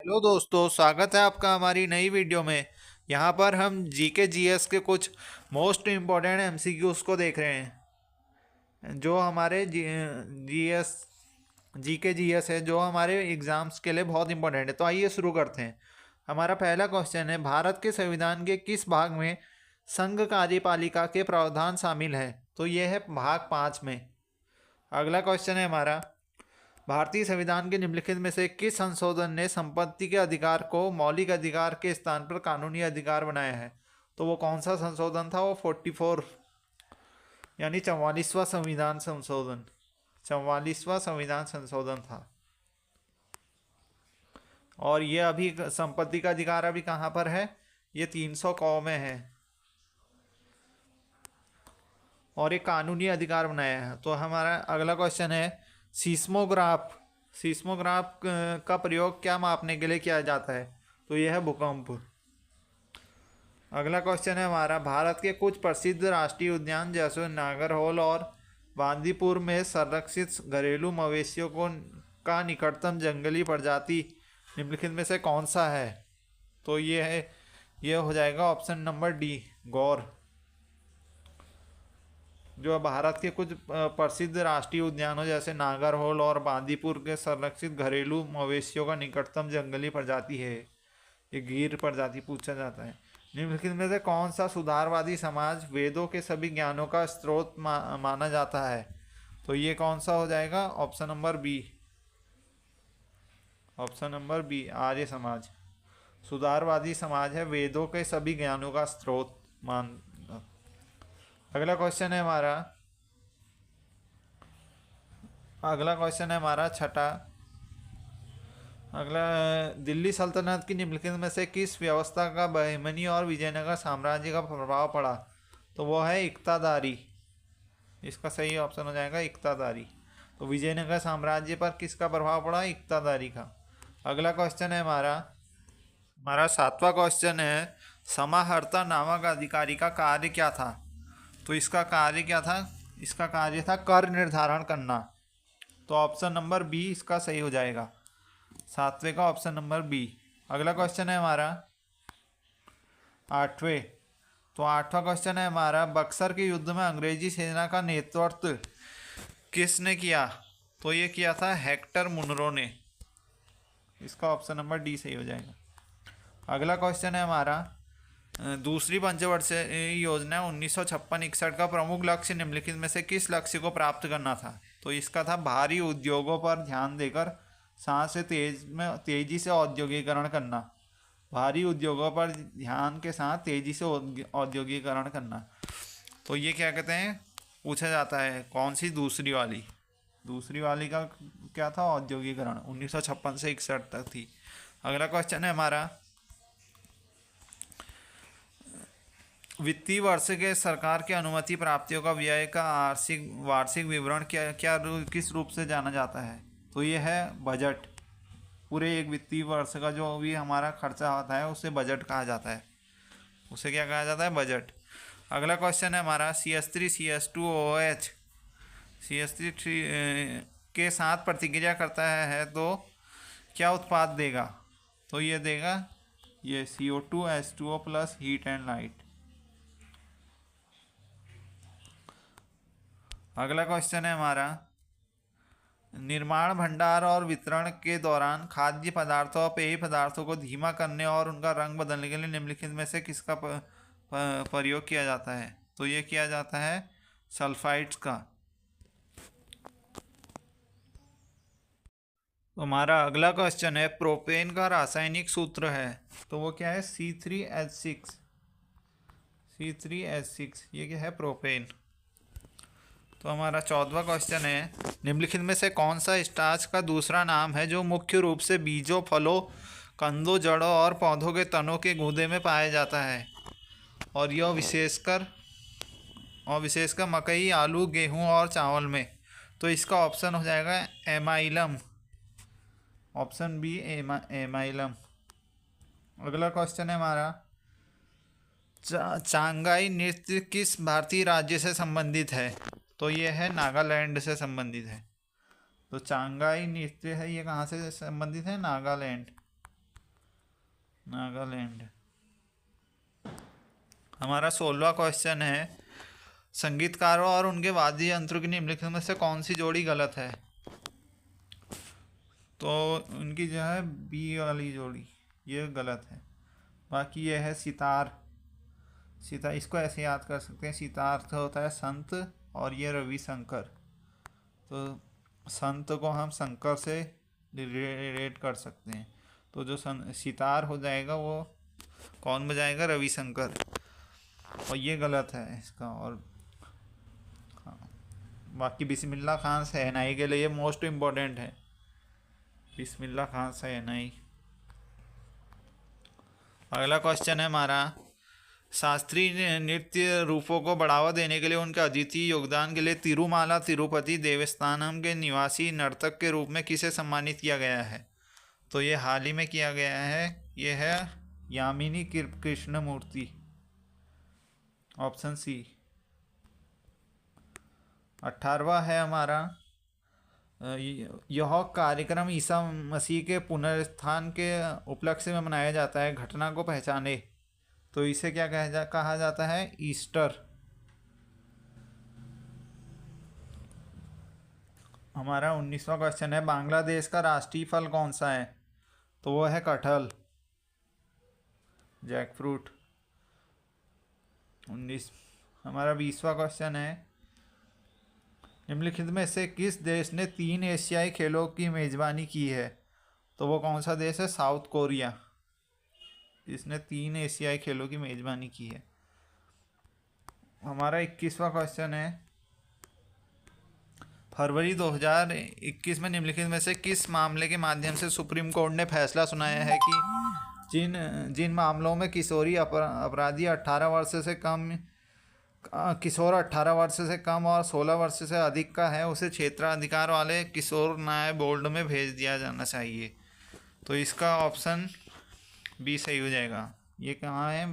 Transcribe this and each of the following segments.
Hello दोस्तों, स्वागत है आपका हमारी नई वीडियो में। यहाँ पर हम जीके जीएस के कुछ मोस्ट इम्पोर्टेंट एमसीक्यूज को देख रहे हैं जो हमारे जीएस जीके जीएस है, जो हमारे एग्जाम्स के लिए बहुत इंपॉर्टेंट है। तो आइए शुरू करते हैं। हमारा पहला क्वेश्चन है, भारत के संविधान के किस भाग में संघ कार्यपालिका के प्रावधान शामिल है? तो ये है भाग 5 में। अगला क्वेश्चन है हमारा, भारतीय संविधान के निम्नलिखित में से किस संशोधन ने संपत्ति के अधिकार को मौलिक अधिकार के स्थान पर कानूनी अधिकार बनाया है? तो वो कौन सा संशोधन था? वो 44 यानी 44वां संविधान संशोधन, 44वां संविधान संशोधन था। और ये अभी संपत्ति का अधिकार अभी कहाँ पर है? ये 300 कौ में है और एक कानूनी अधिकार बनाया है। तो हमारा अगला क्वेश्चन है, सीस्मोग्राफ सीस्मोग्राफ का प्रयोग क्या मापने के लिए किया जाता है? तो यह है भूकंप। अगला क्वेश्चन है हमारा, भारत के कुछ प्रसिद्ध राष्ट्रीय उद्यान जैसे नागरहोल और बांदीपुर में संरक्षित घरेलू मवेशियों को का निकटतम जंगली प्रजाति निम्नलिखित में से कौन सा है? तो ये हो जाएगा ऑप्शन नंबर डी, गौर। जो भारत के कुछ प्रसिद्ध राष्ट्रीय उद्यानों जैसे नागरहोल और बांदीपुर के संरक्षित घरेलू मवेशियों का निकटतम जंगली प्रजाति है, ये गिर प्रजाति पूछा जाता है। निम्नलिखित में से कौन सा सुधारवादी समाज वेदों के सभी ज्ञानों का स्रोत माना जाता है? तो ये कौन सा हो जाएगा? Option number B, option number B, Arya Samaj. सुधारवादी समाज है, वेदों के सभी ज्ञानों का स्रोत मान। अगला क्वेश्चन है हमारा, छठा। अगला, दिल्ली सल्तनत की निम्नलिखित में से किस व्यवस्था का बहमनी और विजयनगर साम्राज्य का प्रभाव पड़ा? तो वो है इक्तादारी। इसका सही ऑप्शन हो जाएगा इक्तादारी। तो विजयनगर साम्राज्य पर किसका प्रभाव पड़ा? इक्तादारी का। अगला क्वेश्चन है हमारा सातवां क्वेश्चन है, समाहर्ता नामक अधिकारी का कार्य क्या था? तो इसका कार्य क्या था? इसका कार्य था कर निर्धारण करना। तो ऑप्शन नंबर बी इसका सही हो जाएगा, सातवें का ऑप्शन नंबर बी। अगला क्वेश्चन है हमारा आठवें। तो आठवां क्वेश्चन है हमारा, बक्सर के युद्ध में अंग्रेजी सेना का नेतृत्व किसने किया? तो ये किया था हेक्टर मुनरो ने। इसका ऑप्शन नंबर डी सही हो जाएगा। अगला क्वेश्चन है हमारा, दूसरी पंचवर्षीय योजना 1956-61 का प्रमुख लक्ष्य निम्नलिखित में से किस लक्ष्य को प्राप्त करना था? तो इसका था भारी उद्योगों पर ध्यान देकर साथ से तेजी से औद्योगिकरण करना। भारी उद्योगों पर ध्यान के साथ तेजी से औद्योगिकरण करना। तो ये क्या कहते हैं, पूछा जाता है कौन सी दूसरी वाली का क्या था? औद्योगिकरण 1956 से 61 तक थी। अगला क्वेश्चन है हमारा, वित्तीय वर्ष के सरकार की अनुमति प्राप्तियों का व्यय का वार्षिक विवरण किस रूप से जाना जाता है? तो ये है बजट। पूरे एक वित्तीय वर्ष का जो भी हमारा खर्चा होता है उसे बजट कहा जाता है। उसे क्या कहा जाता है? बजट। अगला क्वेश्चन है हमारा, CH3CH2OH CH3 के साथ प्रतिक्रिया करता है तो क्या उत्पाद देगा? तो ये देगा ये CO2H2O plus heat and light. अगला क्वेश्चन है हमारा, निर्माण भंडार और वितरण के दौरान खाद्य पदार्थों और पेय पदार्थों को धीमा करने और उनका रंग बदलने के लिए निम्नलिखित में से किसका प्रयोग किया जाता है? तो ये किया जाता है सल्फाइड्स का। तो हमारा अगला क्वेश्चन है, प्रोपेन का रासायनिक सूत्र है तो वो क्या है? C3H6। ये क्या है? प्रोपेन। तो हमारा 14वां क्वेश्चन है, निम्नलिखित में से कौन सा स्टार्च का दूसरा नाम है जो मुख्य रूप से बीजों, फलों, कंदों, जड़ों और पौधों के तनों के गूदे में पाया जाता है? और यह विशेषकर मकई, आलू, गेहूं और चावल में। तो इसका ऑप्शन हो जाएगा एमाइलम, ऑप्शन बी एमाइलम। अगला क्वेश्चन है हमारा, चांगाई नृत्य किस भारतीय राज्य से संबंधित है? तो ये है नागालैंड से संबंधित है। तो चांगाई नृत्य है, ये कहाँ से संबंधित है? नागालैंड। नागालैंड। हमारा 16वां क्वेश्चन है, संगीतकारों और उनके वाद्य यंत्रों की निम्नलिखित में से कौन सी जोड़ी गलत है? तो उनकी जो है बी वाली जोड़ी ये गलत है। बाकी ये है सितार। सितार इसको ऐसे याद कर सकते हैं, सितार तो होता है संत और ये रविशंकर। तो संत को हम शंकर से रिलेट कर सकते हैं। तो जो सितार हो जाएगा वो कौन बजाएगा? रविशंकर। और ये गलत है इसका। और हाँ, बाकी बिस्मिल्लाह खान शहनाई के लिए ये मोस्ट इम्पोर्टेंट है, बिस्मिल्लाह खान शहनाई। अगला क्वेश्चन है हमारा, शास्त्रीय नृत्य रूपों को बढ़ावा देने के लिए उनके अद्वितीय योगदान के लिए तिरुमाला तिरुपति देवस्थानम के निवासी नर्तक के रूप में किसे सम्मानित किया गया है? तो ये हाल ही में किया गया है, ये है यामिनी कृष्णमूर्ति, ऑप्शन सी। 18वां है हमारा, यह कार्यक्रम ईसा मसीह के पुनरुत्थान के उपलक्ष्य में मनाया जाता है, घटना को पहचाने। तो इसे क्या कहा जाता है? ईस्टर। हमारा 19वां क्वेश्चन है, बांग्लादेश का राष्ट्रीय फल कौन सा है? तो वो है कटहल, जैक फ्रूट। 19। हमारा 20वां क्वेश्चन है, निम्नलिखित में से किस देश ने 3 एशियाई खेलों की मेजबानी की है? तो वो कौन सा देश है? South Korea. इसने 3 एशियाई खेलों की मेजबानी की है। हमारा 21वां क्वेश्चन है, फरवरी 2021 में निम्नलिखित में से किस मामले के माध्यम से सुप्रीम कोर्ट ने फैसला सुनाया है कि जिन मामलों में किशोरी अपराधी 18 वर्ष से कम किशोर 18 वर्ष से कम और 16 वर्ष से अधिक का है, उसे क्षेत्राधिकार वाले किशोर न्याय बोर्ड में भेज दिया जाना चाहिए। तो इसका ऑप्शन बी सही हो जाएगा। ये कहाँ है?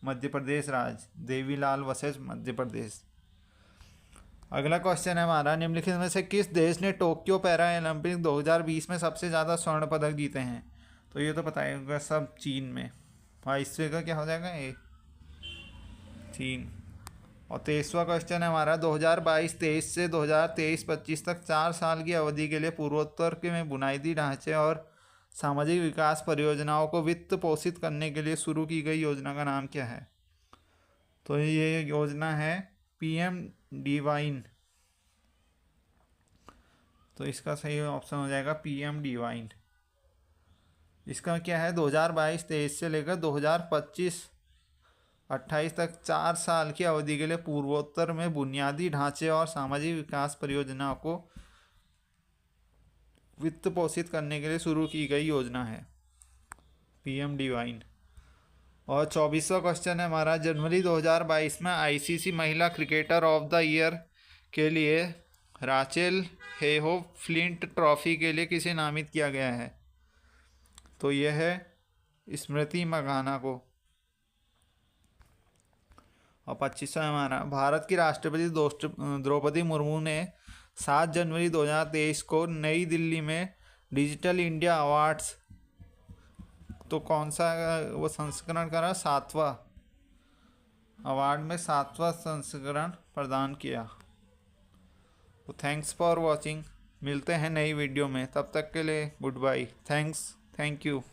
मध्य प्रदेश राज्य, देवीलाल वसेज, मध्य प्रदेश। अगला क्वेश्चन है हमारा, निम्नलिखित में से किस देश ने टोक्यो पैरा ओलंपिक 2020 में सबसे ज़्यादा स्वर्ण पदक जीते हैं? तो ये तो पता ही होगा, सब चीन में। 22वें का क्या हो जाएगा? ए, चीन। और 23वां क्वेश्चन है हमारा, 2022-23 से 2023-25 तक 4 साल की अवधि के लिए पूर्वोत्तर के में बुनियादी ढांचे और सामाजिक विकास परियोजनाओं को वित्त पोषित करने के लिए शुरू की गई योजना का नाम क्या है? तो ये योजना है पीएम डिवाइन। तो इसका सही ऑप्शन हो जाएगा पीएम डिवाइन। इसका क्या है? 2022-23 से लेकर 2025-28 तक 4 साल की अवधि के लिए पूर्वोत्तर में बुनियादी ढांचे और सामाजिक विकास परियोजनाओं को वित्त पोषित करने के लिए शुरू की गई योजना है, पीएम डिवाइन। और 24वां क्वेश्चन है हमारा, जनवरी 2022 में आईसीसी महिला क्रिकेटर ऑफ द ईयर के लिए राचेल हेहो फ्लिंट ट्रॉफी के लिए किसे नामित किया गया है? तो यह है स्मृति मंधाना को। और 25वां हमारा, भारत की राष्ट्रपति द्रौपदी मुर्मू ने 7 जनवरी 2023 को नई दिल्ली में डिजिटल इंडिया अवार्ड्स, तो कौन सा वो संस्करण करा? 7वां अवार्ड में 7वां संस्करण प्रदान किया। तो थैंक्स फॉर वॉचिंग। मिलते हैं नई वीडियो में, तब तक के लिए गुड बाय। Thank you.